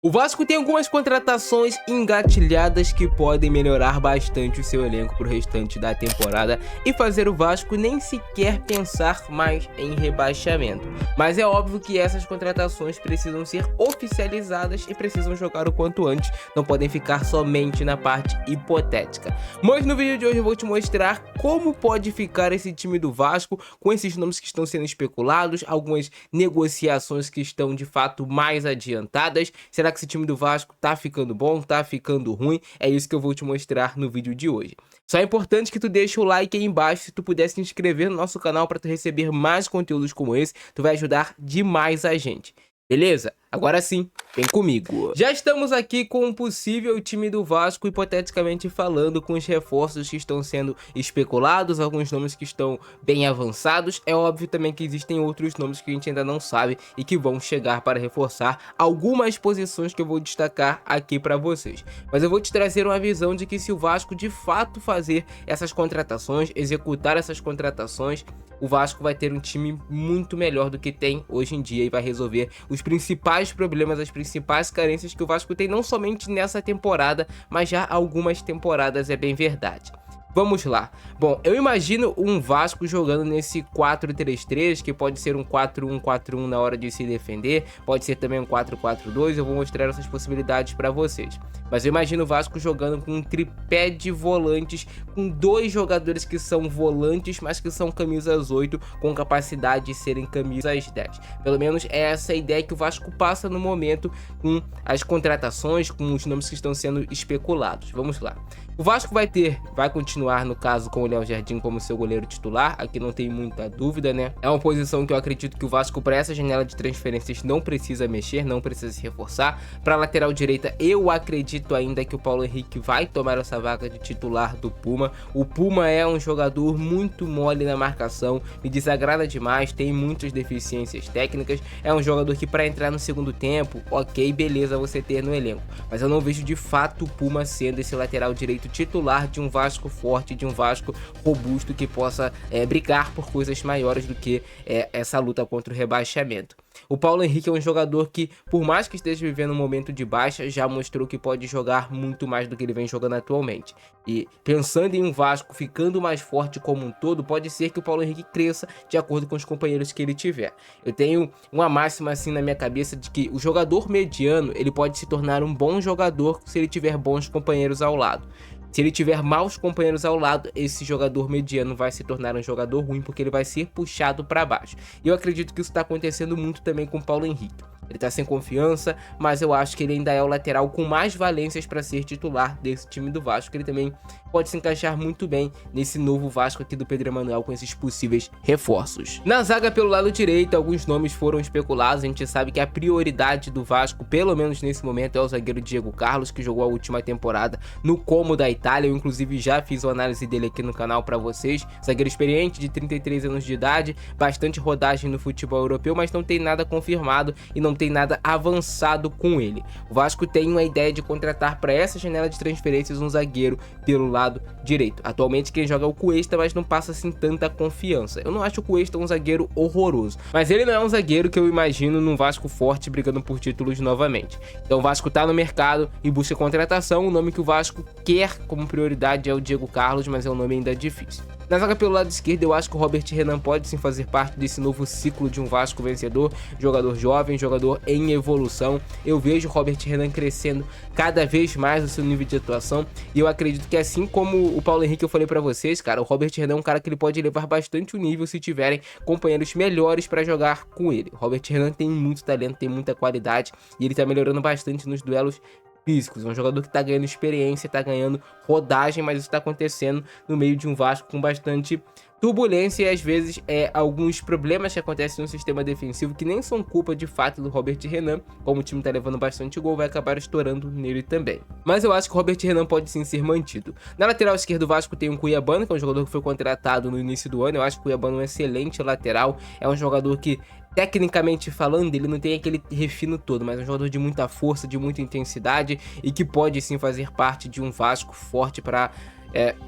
O Vasco tem algumas contratações engatilhadas que podem melhorar bastante o seu elenco para o restante da temporada e fazer o Vasco nem sequer pensar mais em rebaixamento. Mas é óbvio que essas contratações precisam ser oficializadas e precisam jogar o quanto antes, não podem ficar somente na parte hipotética. Mas no vídeo de hoje eu vou te mostrar como pode ficar esse time do Vasco com esses nomes que estão sendo especulados, algumas negociações que estão de fato mais adiantadas. Será que esse time do Vasco tá ficando bom, tá ficando ruim? É isso que eu vou te mostrar no vídeo de hoje. Só é importante que tu deixe o like aí embaixo, se tu puder se inscrever no nosso canal para tu receber mais conteúdos como esse, tu vai ajudar demais a gente. Beleza? Agora sim, vem comigo. Já estamos aqui com um possível time do Vasco, hipoteticamente falando, com os reforços que estão sendo especulados, alguns nomes que estão bem avançados. É óbvio também que existem outros nomes que a gente ainda não sabe e que vão chegar para reforçar algumas posições que eu vou destacar aqui para vocês. Mas eu vou te trazer uma visão de que se o Vasco de fato fazer essas contratações, executar essas contratações, o Vasco vai ter um time muito melhor do que tem hoje em dia e vai resolver os principais problemas, as principais carências que o Vasco tem, não somente nessa temporada, mas já há algumas temporadas, é bem verdade. Vamos lá. Bom, eu imagino um Vasco jogando nesse 4-3-3, que pode ser um 4-1-4-1 na hora de se defender, pode ser também um 4-4-2, eu vou mostrar essas possibilidades para vocês. Mas eu imagino o Vasco jogando com um tripé de volantes, com dois jogadores que são volantes, mas que são camisas 8, com capacidade de serem camisas 10. Pelo menos é essa a ideia que o Vasco passa no momento com as contratações, com os nomes que estão sendo especulados. Vamos lá. O Vasco vai continuar no caso com o Léo Jardim como seu goleiro titular, aqui não tem muita dúvida, né? É uma posição que eu acredito que o Vasco para essa janela de transferências não precisa mexer, não precisa se reforçar. Para lateral direita eu acredito ainda que o Paulo Henrique vai tomar essa vaga de titular do Puma. O Puma é um jogador muito mole na marcação, me desagrada demais, tem muitas deficiências técnicas, é um jogador que para entrar no segundo tempo, ok, beleza você ter no elenco, mas eu não vejo de fato o Puma sendo esse lateral direito titular de um Vasco forte, de um Vasco robusto que possa brigar por coisas maiores do que essa luta contra o rebaixamento. O Paulo Henrique é um jogador que, por mais que esteja vivendo um momento de baixa, já mostrou que pode jogar muito mais do que ele vem jogando atualmente. E pensando em um Vasco ficando mais forte como um todo, pode ser que o Paulo Henrique cresça de acordo com os companheiros que ele tiver. Eu tenho uma máxima assim na minha cabeça de que o jogador mediano, ele pode se tornar um bom jogador se ele tiver bons companheiros ao lado. Se ele tiver maus companheiros ao lado, esse jogador mediano vai se tornar um jogador ruim, porque ele vai ser puxado para baixo. E eu acredito que isso está acontecendo muito também com o Paulo Henrique. Ele tá sem confiança, mas eu acho que ele ainda é o lateral com mais valências para ser titular desse time do Vasco. Ele também pode se encaixar muito bem nesse novo Vasco aqui do Pedro Emanuel com esses possíveis reforços. Na zaga pelo lado direito, alguns nomes foram especulados. A gente sabe que a prioridade do Vasco, pelo menos nesse momento, é o zagueiro Diego Carlos, que jogou a última temporada no Como da Itália. Eu inclusive já fiz uma análise dele aqui no canal para vocês. Zagueiro experiente, de 33 anos de idade, bastante rodagem no futebol europeu, mas não tem nada confirmado e não tem nada avançado com ele. O Vasco tem uma ideia de contratar para essa janela de transferências um zagueiro pelo lado direito. Atualmente quem joga é o Cuesta, mas não passa assim tanta confiança. Eu não acho o Cuesta um zagueiro horroroso, mas ele não é um zagueiro que eu imagino num Vasco forte brigando por títulos novamente. Então o Vasco tá no mercado e busca contratação. O nome que o Vasco quer como prioridade é o Diego Carlos, mas é um nome ainda difícil. Na zaga pelo lado esquerdo, eu acho que o Robert Renan pode sim fazer parte desse novo ciclo de um Vasco vencedor, jogador jovem, jogador em evolução. Eu vejo o Robert Renan crescendo cada vez mais o seu nível de atuação e eu acredito que assim como o Paulo Henrique eu falei pra vocês, cara, o Robert Renan é um cara que ele pode elevar bastante o nível se tiverem companheiros melhores pra jogar com ele. O Robert Renan tem muito talento, tem muita qualidade e ele tá melhorando bastante nos duelos físicos. É um jogador que tá ganhando experiência, tá ganhando rodagem, mas isso tá acontecendo no meio de um Vasco com bastante turbulência e às vezes alguns problemas que acontecem no sistema defensivo que nem são culpa de fato do Robert Renan, como o time tá levando bastante gol, vai acabar estourando nele também. Mas eu acho que o Robert Renan pode sim ser mantido. Na lateral esquerda do Vasco tem o Cuiabano, que é um jogador que foi contratado no início do ano. Eu acho que o Cuiabano é um excelente lateral, é um jogador que, tecnicamente falando, ele não tem aquele refino todo, mas é um jogador de muita força, de muita intensidade e que pode sim fazer parte de um Vasco forte para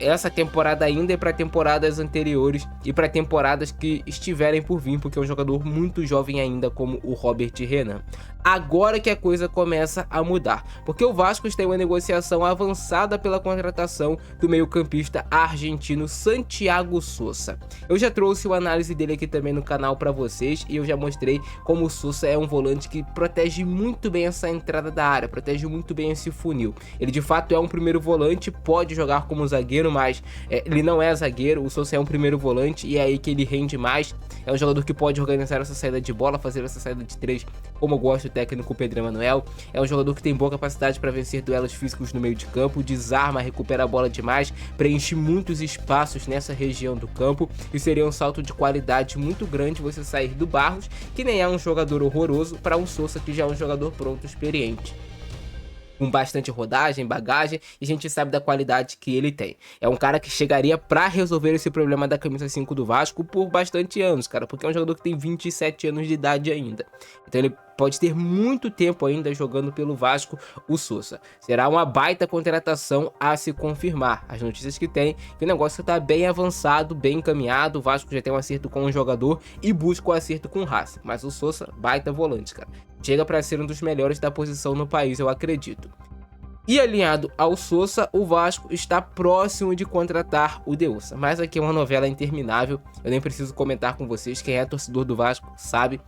essa temporada ainda e para temporadas anteriores e para temporadas que estiverem por vir, porque é um jogador muito jovem ainda como o Robert Renan. Agora que a coisa começa a mudar, porque o Vasco tem uma negociação avançada pela contratação do meio-campista argentino Santiago Sosa. Eu já trouxe uma análise dele aqui também no canal para vocês e eu já mostrei como o Sosa é um volante que protege muito bem essa entrada da área, protege muito bem esse funil. Ele de fato é um primeiro volante, pode jogar como zagueiro, mas ele não é zagueiro, o Sosa é um primeiro volante e é aí que ele rende mais. É um jogador que pode organizar essa saída de bola, fazer essa saída de 3, como eu gosto do técnico Pedro Emanuel. É um jogador que tem boa capacidade para vencer duelos físicos no meio de campo, desarma, recupera a bola demais, preenche muitos espaços nessa região do campo e seria um salto de qualidade muito grande você sair do Barros, que nem é um jogador horroroso, para um Sosa que já é um jogador pronto, experiente, com bastante rodagem, bagagem, e a gente sabe da qualidade que ele tem. É um cara que chegaria pra resolver esse problema da camisa 5 do Vasco por bastante anos, cara, porque é um jogador que tem 27 anos de idade ainda. Então ele pode ter muito tempo ainda jogando pelo Vasco, o Sosa. Será uma baita contratação a se confirmar. As notícias que tem, que o negócio tá bem avançado, bem encaminhado, o Vasco já tem um acerto com o jogador e busca o acerto com o Racing. Mas o Sosa, baita volante, cara. Chega para ser um dos melhores da posição no país, eu acredito. E alinhado ao Sosa, o Vasco está próximo de contratar o Deúça. Mas aqui é uma novela interminável, eu nem preciso comentar com vocês, quem é torcedor do Vasco sabe.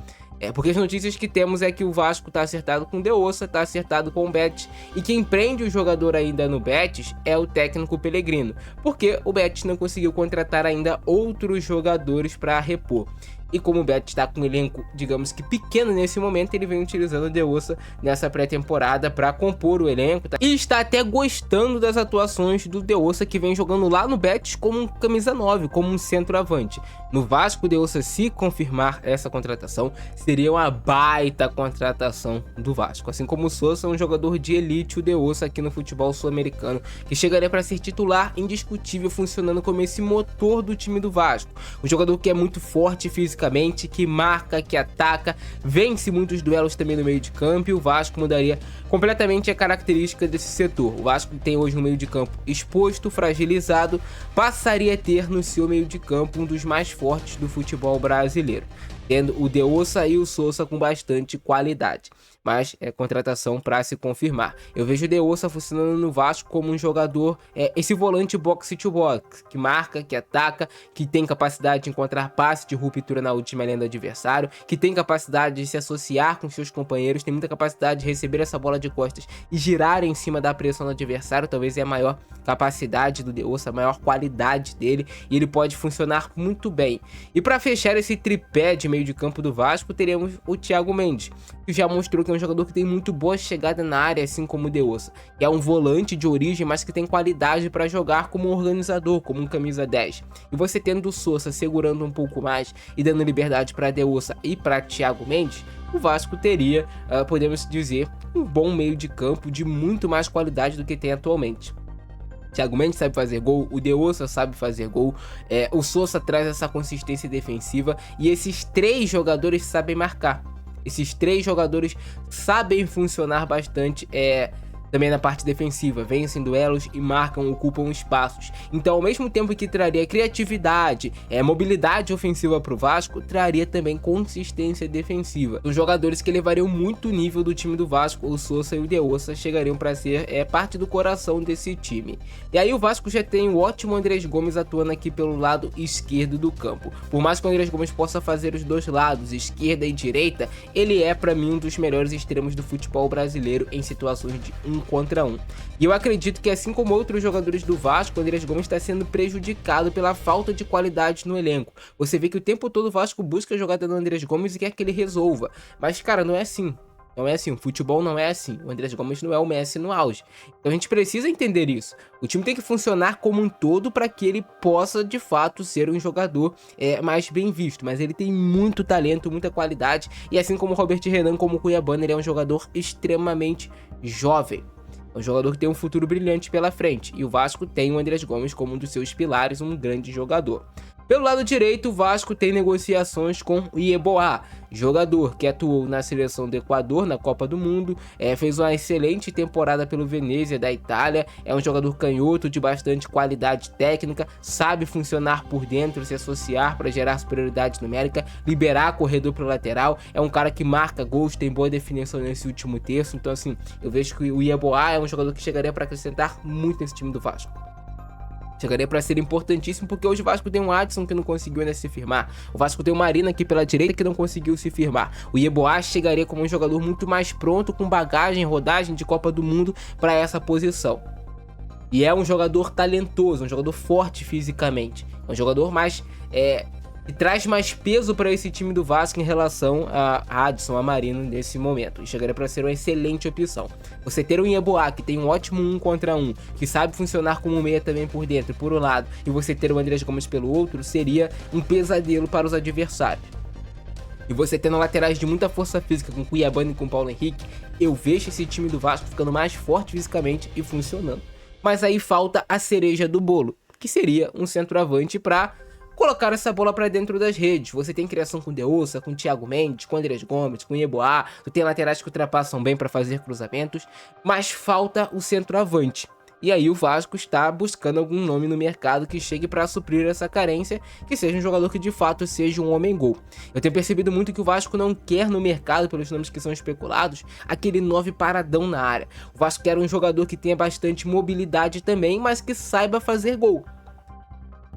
Porque as notícias que temos é que o Vasco tá acertado com o Deúça, tá acertado com o Betis, e quem prende o jogador ainda no Betis é o técnico Pellegrino, porque o Betis não conseguiu contratar ainda outros jogadores para repor. E como o Betis está com um elenco, digamos que pequeno nesse momento, ele vem utilizando o Deúça nessa pré-temporada para compor o elenco, tá? E está até gostando das atuações do Deúça, que vem jogando lá no Betis como um camisa 9, como um centroavante. No Vasco, o Deúça, se confirmar essa contratação, seria uma baita contratação do Vasco. Assim como o Sosa, um jogador de elite, o Deúça aqui no futebol sul-americano, que chegaria para ser titular indiscutível, funcionando como esse motor do time do Vasco. Um jogador que é muito forte fisicamente, que marca, que ataca, vence muitos duelos também no meio de campo, e o Vasco mudaria completamente a característica desse setor. O Vasco tem hoje um meio de campo exposto, fragilizado, passaria a ter no seu meio de campo um dos mais fortes do futebol brasileiro, tendo o Deúça e o Sosa com bastante qualidade. Mas é contratação para se confirmar. Eu vejo o Deúça funcionando no Vasco como um jogador, esse volante box to box, que marca, que ataca, que tem capacidade de encontrar passe de ruptura na última linha do adversário, que tem capacidade de se associar com seus companheiros, tem muita capacidade de receber essa bola de costas e girar em cima da pressão do adversário. Talvez é a maior capacidade do Deúça, a maior qualidade dele, e ele pode funcionar muito bem. E para fechar esse tripé de meio de campo do Vasco, teremos o Thiago Mendes, que já mostrou que é um jogador que tem muito boa chegada na área, assim como o Deúça. É um volante de origem, mas que tem qualidade para jogar como um organizador, como um camisa 10. E você tendo o Sosa segurando um pouco mais e dando liberdade para Deúça e para Thiago Mendes, o Vasco teria, podemos dizer, um bom meio de campo de muito mais qualidade do que tem atualmente. Thiago Mendes sabe fazer gol, o Deúça sabe fazer gol, o Sosa traz essa consistência defensiva, e esses três jogadores sabem marcar. Esses três jogadores sabem funcionar bastante também na parte defensiva, vencem duelos e marcam, ocupam espaços. Então, ao mesmo tempo que traria criatividade, mobilidade ofensiva para o Vasco, traria também consistência defensiva. Os jogadores que elevariam muito o nível do time do Vasco, o Sosa e o Deúça, chegariam para ser parte do coração desse time. E aí o Vasco já tem o ótimo Andrés Gomes atuando aqui pelo lado esquerdo do campo. Por mais que o Andrés Gomes possa fazer os dois lados, esquerda e direita, ele é para mim um dos melhores extremos do futebol brasileiro em situações de 1 contra 1. E eu acredito que, assim como outros jogadores do Vasco, o Andrés Gomes está sendo prejudicado pela falta de qualidade no elenco. Você vê que o tempo todo o Vasco busca a jogada do Andrés Gomes e quer que ele resolva. Mas, cara, não é assim. Não é assim, o futebol não é assim. O Andrés Gomes não é o Messi no auge. Então a gente precisa entender isso. O time tem que funcionar como um todo para que ele possa, de fato, ser um jogador mais bem visto. Mas ele tem muito talento, muita qualidade. E assim como o Robert Renan, como o Cuiabano, ele é um jogador extremamente jovem. É um jogador que tem um futuro brilhante pela frente. E o Vasco tem o Andrés Gomes como um dos seus pilares, um grande jogador. Pelo lado direito, o Vasco tem negociações com o Yeboah, jogador que atuou na seleção do Equador na Copa do Mundo, fez uma excelente temporada pelo Venezia da Itália, é um jogador canhoto de bastante qualidade técnica, sabe funcionar por dentro, se associar para gerar superioridade numérica, liberar corredor para o lateral, é um cara que marca gols, tem boa definição nesse último terço, então assim, eu vejo que o Yeboah é um jogador que chegaria para acrescentar muito nesse time do Vasco. Chegaria para ser importantíssimo, porque hoje o Vasco tem um Adson que não conseguiu ainda se firmar. O Vasco tem o Marina aqui pela direita que não conseguiu se firmar. O Yeboah chegaria como um jogador muito mais pronto, com bagagem, rodagem de Copa do Mundo para essa posição. E é um jogador talentoso, um jogador forte fisicamente. É um jogador mais... que traz mais peso para esse time do Vasco em relação a Adson, a Marino nesse momento. E chegaria para ser uma excelente opção. Você ter um Yeboah que tem um ótimo 1 contra 1, que sabe funcionar como meia também por dentro e por um lado, e você ter o Andrés Gomes pelo outro, seria um pesadelo para os adversários. E você tendo laterais de muita força física com Cuiabano e com Paulo Henrique, eu vejo esse time do Vasco ficando mais forte fisicamente e funcionando. Mas aí falta a cereja do bolo, que seria um centroavante para colocar essa bola para dentro das redes. Você tem criação com Deossa, com Thiago Mendes, com Andrés Gomes, com Yeboah, tu tem laterais que ultrapassam bem para fazer cruzamentos, mas falta o centroavante. E aí o Vasco está buscando algum nome no mercado que chegue para suprir essa carência, que seja um jogador que de fato seja um homem-gol. Eu tenho percebido muito que o Vasco não quer no mercado, pelos nomes que são especulados, aquele 9 paradão na área. O Vasco quer um jogador que tenha bastante mobilidade também, mas que saiba fazer gol.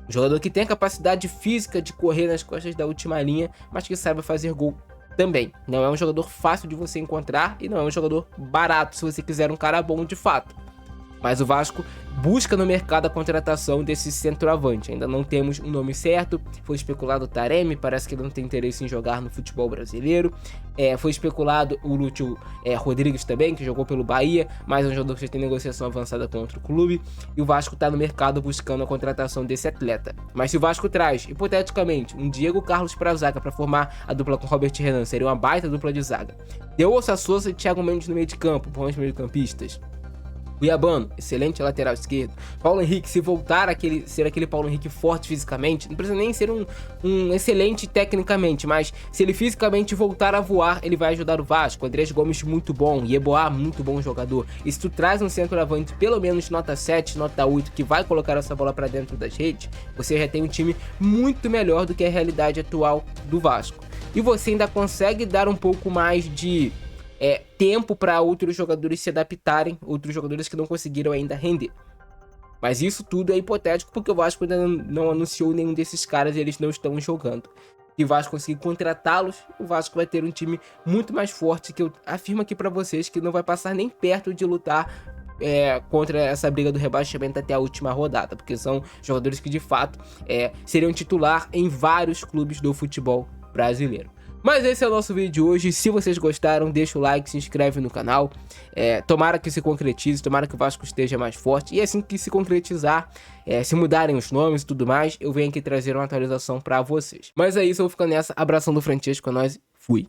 Um jogador que tem a capacidade física de correr nas costas da última linha, mas que saiba fazer gol também. Não é um jogador fácil de você encontrar e não é um jogador barato se você quiser um cara bom de fato. Mas o Vasco busca no mercado a contratação desse centroavante. Ainda não temos um nome certo. Foi especulado o Taremi, parece que ele não tem interesse em jogar no futebol brasileiro. Foi especulado o Lúcio Rodrigues também, que jogou pelo Bahia, mas é um jogador que já tem negociação avançada com outro clube. E o Vasco está no mercado buscando a contratação desse atleta. Mas se o Vasco traz, hipoteticamente, um Diego Carlos para a zaga para formar a dupla com Robert Renan, seria uma baita dupla de zaga. Deossa Souza e Thiago Mendes no meio de campo, bons meio-campistas. Cuiabano, excelente lateral esquerdo. Paulo Henrique, se voltar a ser aquele Paulo Henrique forte fisicamente, não precisa nem ser um excelente tecnicamente, mas se ele fisicamente voltar a voar, ele vai ajudar o Vasco. Andrés Gomes muito bom, Yeboah muito bom jogador. E se tu traz um centroavante pelo menos nota 7, nota 8, que vai colocar essa bola para dentro das redes, você já tem um time muito melhor do que a realidade atual do Vasco. E você ainda consegue dar um pouco mais de tempo para outros jogadores se adaptarem, outros jogadores que não conseguiram ainda render. Mas isso tudo é hipotético porque o Vasco ainda não anunciou nenhum desses caras e eles não estão jogando. E o Vasco conseguir contratá-los, o Vasco vai ter um time muito mais forte, que eu afirmo aqui para vocês que não vai passar nem perto de lutar contra essa briga do rebaixamento até a última rodada, porque são jogadores que de fato seriam titular em vários clubes do futebol brasileiro. Mas esse é o nosso vídeo de hoje. Se vocês gostaram, deixa o like, se inscreve no canal. Tomara que se concretize, tomara que o Vasco esteja mais forte. E assim que se concretizar, se mudarem os nomes e tudo mais, eu venho aqui trazer uma atualização pra vocês. Mas é isso, eu vou ficando nessa. Abração do Francesco, é nóis, fui!